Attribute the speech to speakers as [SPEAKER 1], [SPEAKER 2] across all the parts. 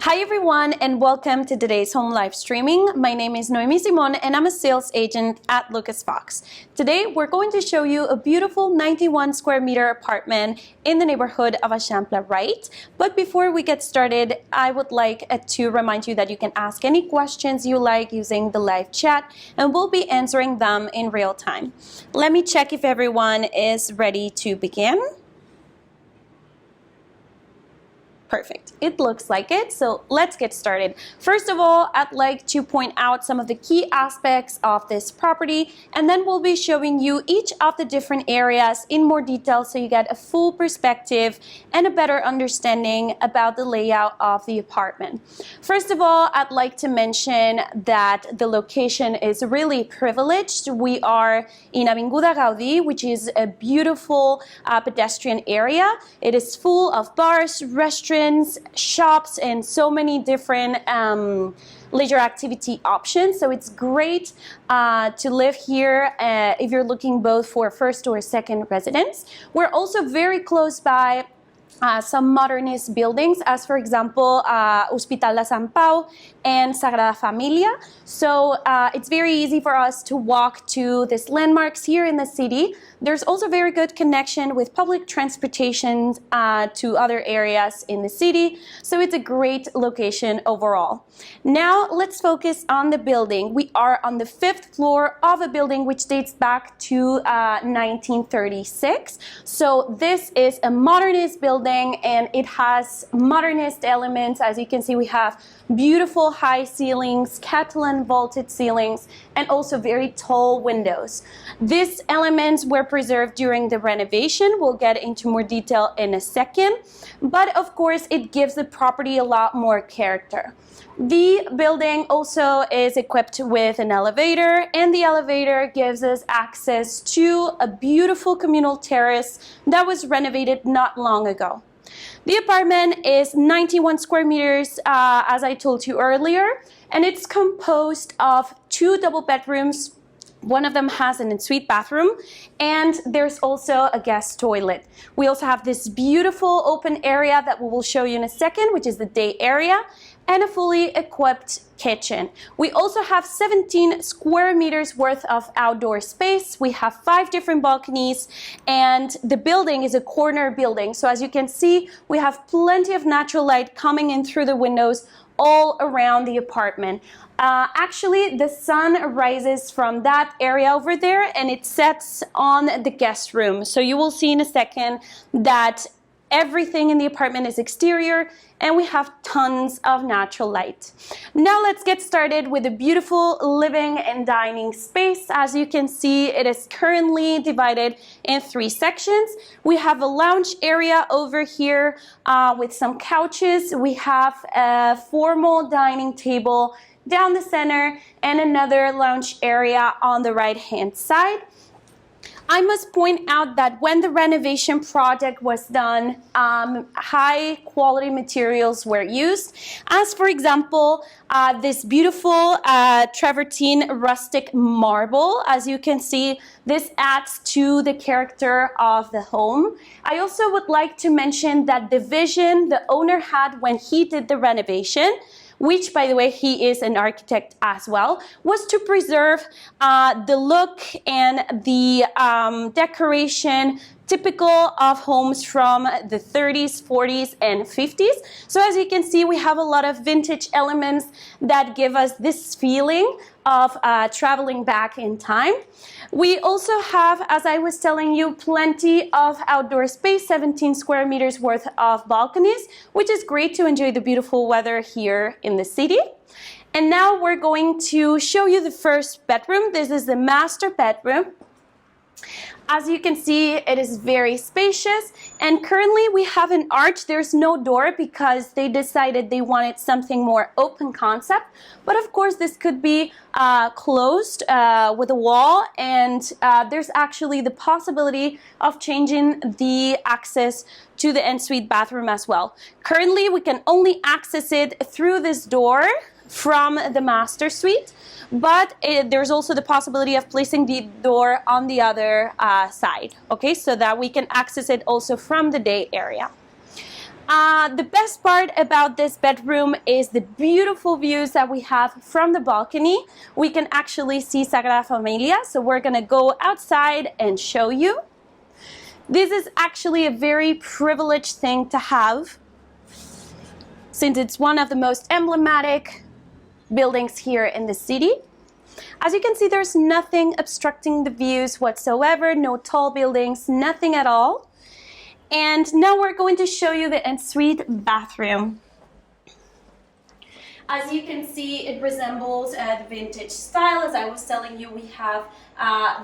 [SPEAKER 1] Hi everyone and welcome to today's home live streaming. My name is Noemi Simon and I'm a sales agent at Lucas Fox. Today we're going to show you a beautiful 91 square meter apartment in the neighborhood of Eixample, right? But before we get started, I would like to remind you that you can ask any questions you like using the live chat and we'll be answering them in real time. Let me check if everyone is ready to begin. Perfect. It looks like it, so let's get started. First of all, I'd like to point out some of the key aspects of this property, and then we'll be showing you each of the different areas in more detail so you get a full perspective and a better understanding about the layout of the apartment. First of all, I'd like to mention that the location is really privileged. We are in Avinguda Gaudí, which is a beautiful pedestrian area. It is full of bars, restaurants, shops, and so many different leisure activity options. So it's great to live here if you're looking both for first or second residence. We're also very close by some modernist buildings, as for example, Hospital de Sant Pau and Sagrada Familia. So it's very easy for us to walk to these landmarks here in the city. There's also very good connection with public transportation to other areas in the city. So it's a great location overall. Now let's focus on the building. We are on the 5th floor of a building which dates back to 1936. So this is a modernist building and it has modernist elements. As you can see, we have beautiful high ceilings, Catalan vaulted ceilings, and also very tall windows. These elements were preserved during the renovation. We'll get into more detail in a second, but of course it gives the property a lot more character. The building also is equipped with an elevator, and the elevator gives us access to a beautiful communal terrace that was renovated not long ago. The apartment is 91 square meters, as I told you earlier, and it's composed of 2 double bedrooms. One of them has an ensuite bathroom, and there's also a guest toilet. We also have this beautiful open area that we will show you in a second, which is the day area, and a fully equipped kitchen. We also have 17 square meters worth of outdoor space. We have 5 different balconies, and the building is a corner building. So as you can see, we have plenty of natural light coming in through the windows all around the apartment. Actually, the sun rises from that area over there and it sets on the guest room. So you will see in a second that everything in the apartment is exterior and we have tons of natural light. Now let's get started with a beautiful living and dining space. As you can see, it is currently divided in 3 sections. We have a lounge area over here with some couches. We have a formal dining table down the center and another lounge area on the right-hand side. I must point out that when the renovation project was done, high quality materials were used. As for example, this beautiful travertine rustic marble. As you can see, this adds to the character of the home. I also would like to mention that the vision the owner had when he did the renovation, which, by the way, he is an architect as well, was to preserve the look and the decoration typical of homes from the 30s, 40s, and 50s. So as you can see, we have a lot of vintage elements that give us this feeling of traveling back in time. We also have, as I was telling you, plenty of outdoor space, 17 square meters worth of balconies, which is great to enjoy the beautiful weather here in the city. And now we're going to show you the first bedroom. This is the master bedroom. As you can see, it is very spacious, and currently we have an arch. There's no door because they decided they wanted something more open concept, but of course this could be closed with a wall, and there's actually the possibility of changing the access to the ensuite bathroom as well. Currently we can only access it through this door from the master suite, but there's also the possibility of placing the door on the other side, okay, so that we can access it also from the day area. The best part about this bedroom is the beautiful views that we have from the balcony. We can actually see Sagrada Familia, so we're gonna go outside and show you. This is actually a very privileged thing to have, since it's one of the most emblematic buildings here in the city. As you can see, there's nothing obstructing the views whatsoever, no tall buildings, nothing at all. And now we're going to show you the ensuite bathroom. As you can see, it resembles the vintage style. As I was telling you, we have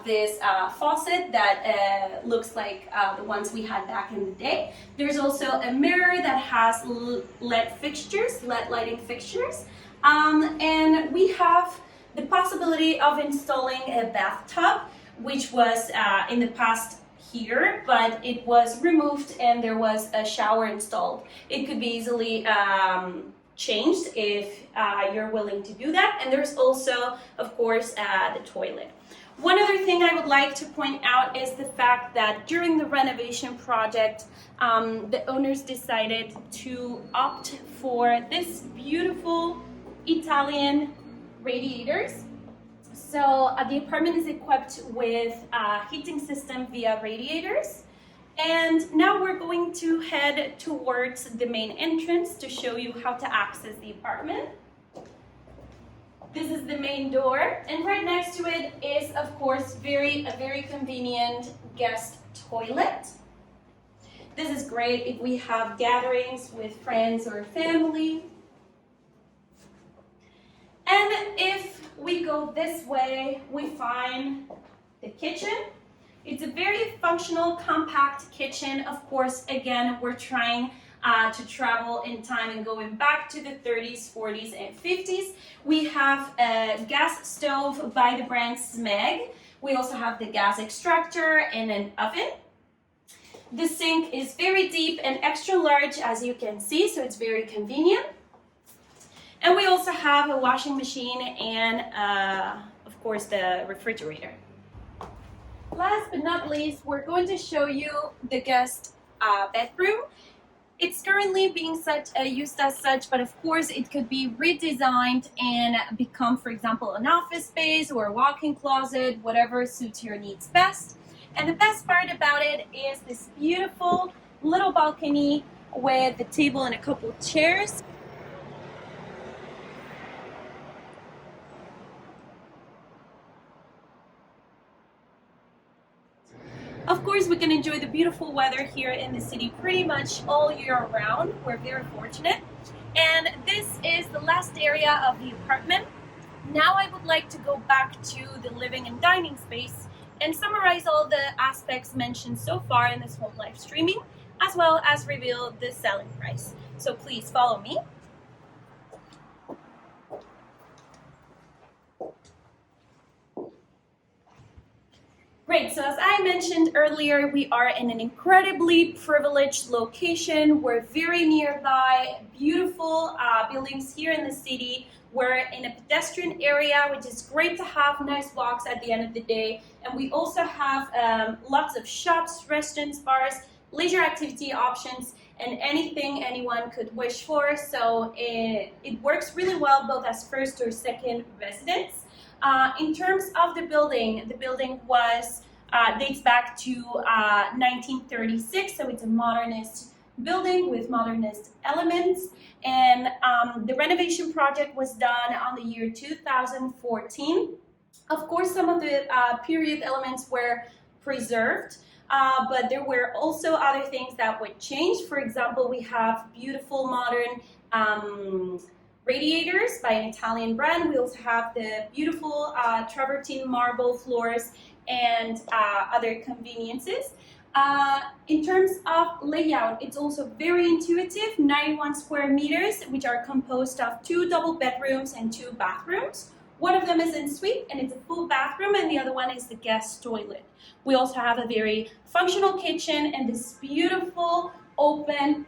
[SPEAKER 1] this faucet that looks like the ones we had back in the day. There's also a mirror that has LED fixtures, LED lighting fixtures. And we have the possibility of installing a bathtub, which was in the past here, but it was removed and there was a shower installed. It could be easily changed if you're willing to do that. And there's also, of course, the toilet. One other thing I would like to point out is the fact that during the renovation project, the owners decided to opt for this beautiful Italian radiators. So the apartment is equipped with a heating system via radiators. And now we're going to head towards the main entrance to show you how to access the apartment. This is the main door, and right next to it is, of course, a very convenient guest toilet. This is great if we have gatherings with friends or family. And if we go this way, we find the kitchen. It's a very functional, compact kitchen. Of course, again, we're trying to travel in time and going back to the 30s, 40s, and 50s. We have a gas stove by the brand Smeg. We also have the gas extractor and an oven. The sink is very deep and extra large, as you can see, so it's very convenient. And we also have a washing machine and, of course, the refrigerator. Last but not least, we're going to show you the guest bedroom. It's currently being used as such, but of course it could be redesigned and become, for example, an office space or a walk-in closet, whatever suits your needs best. And the best part about it is this beautiful little balcony with the table and a couple of chairs. Of course, we can enjoy the beautiful weather here in the city pretty much all year round. We're very fortunate. And this is the last area of the apartment. Now I would like to go back to the living and dining space and summarize all the aspects mentioned so far in this home live streaming, as well as reveal the selling price. So please follow me. Great, so as I mentioned earlier, we are in an incredibly privileged location. We're very nearby beautiful buildings here in the city. We're in a pedestrian area, which is great to have nice walks at the end of the day. And we also have lots of shops, restaurants, bars, leisure activity options, and anything anyone could wish for. So it works really well both as first or second residence. In terms of the building was dates back to 1936, so it's a modernist building with modernist elements. And the renovation project was done on the year 2014. Of course, some of the period elements were preserved, but there were also other things that would change. For example, we have beautiful modern radiators by an Italian brand. We also have the beautiful travertine marble floors and other conveniences. In terms of layout, it's also very intuitive, 91 square meters, which are composed of 2 double bedrooms and 2 bathrooms. One of them is en suite, and it's a full bathroom, and the other one is the guest toilet. We also have a very functional kitchen and this beautiful open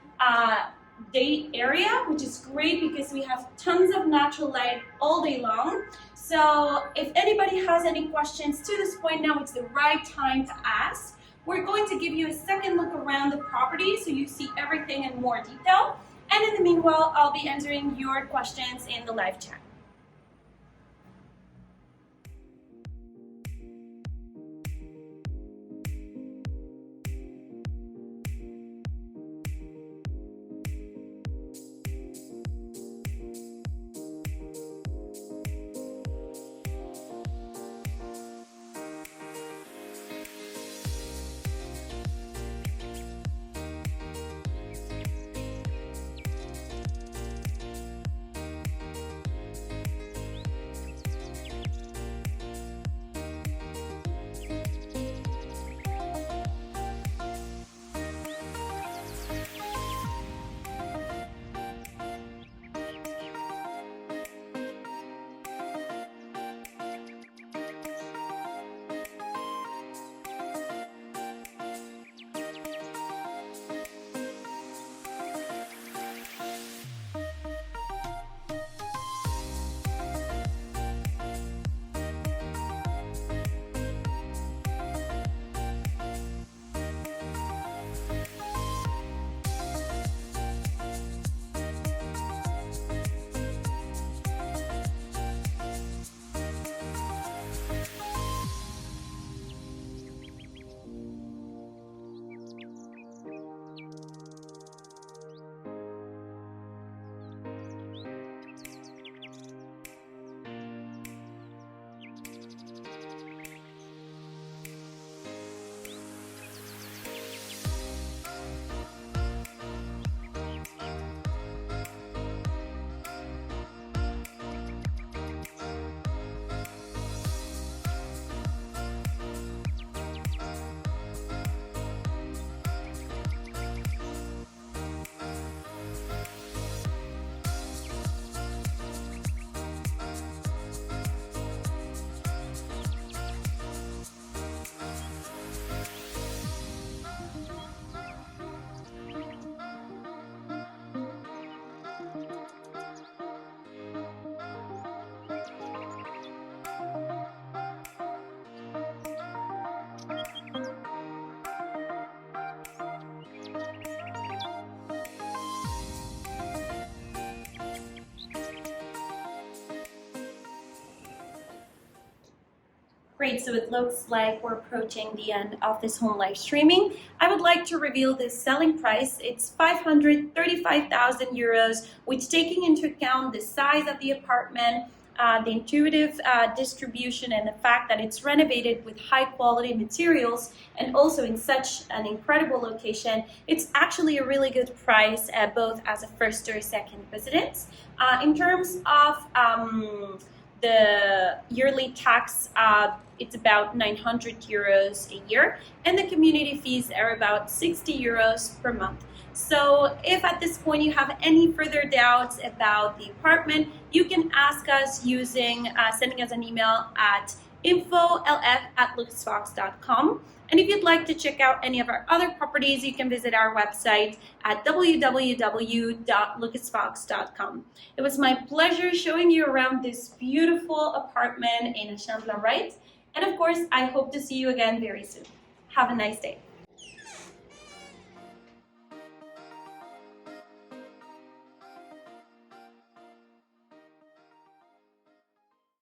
[SPEAKER 1] day area, which is great because we have tons of natural light all day long. So if anybody has any questions to this point, now it's the right time to ask. we're going to give you a second look around the property so you see everything in more detail. And in the meanwhile, I'll be answering your questions in the live chat. Great, so it looks like we're approaching the end of this home live streaming. I would like to reveal the selling price. It's 535,000 euros, which taking into account the size of the apartment, the intuitive distribution, and the fact that it's renovated with high quality materials and also in such an incredible location, it's actually a really good price, both as a first or second residence. In terms of the yearly tax, it's about 900 euros a year, and the community fees are about 60 euros per month. So if at this point you have any further doubts about the apartment, you can ask us using sending us an email at info.lf@lucasfox.com. And if you'd like to check out any of our other properties, you can visit our website at www.lucasfox.com. It was my pleasure showing you around this beautiful apartment in Champlain, right? And of course, I hope to see you again very soon. Have a nice day.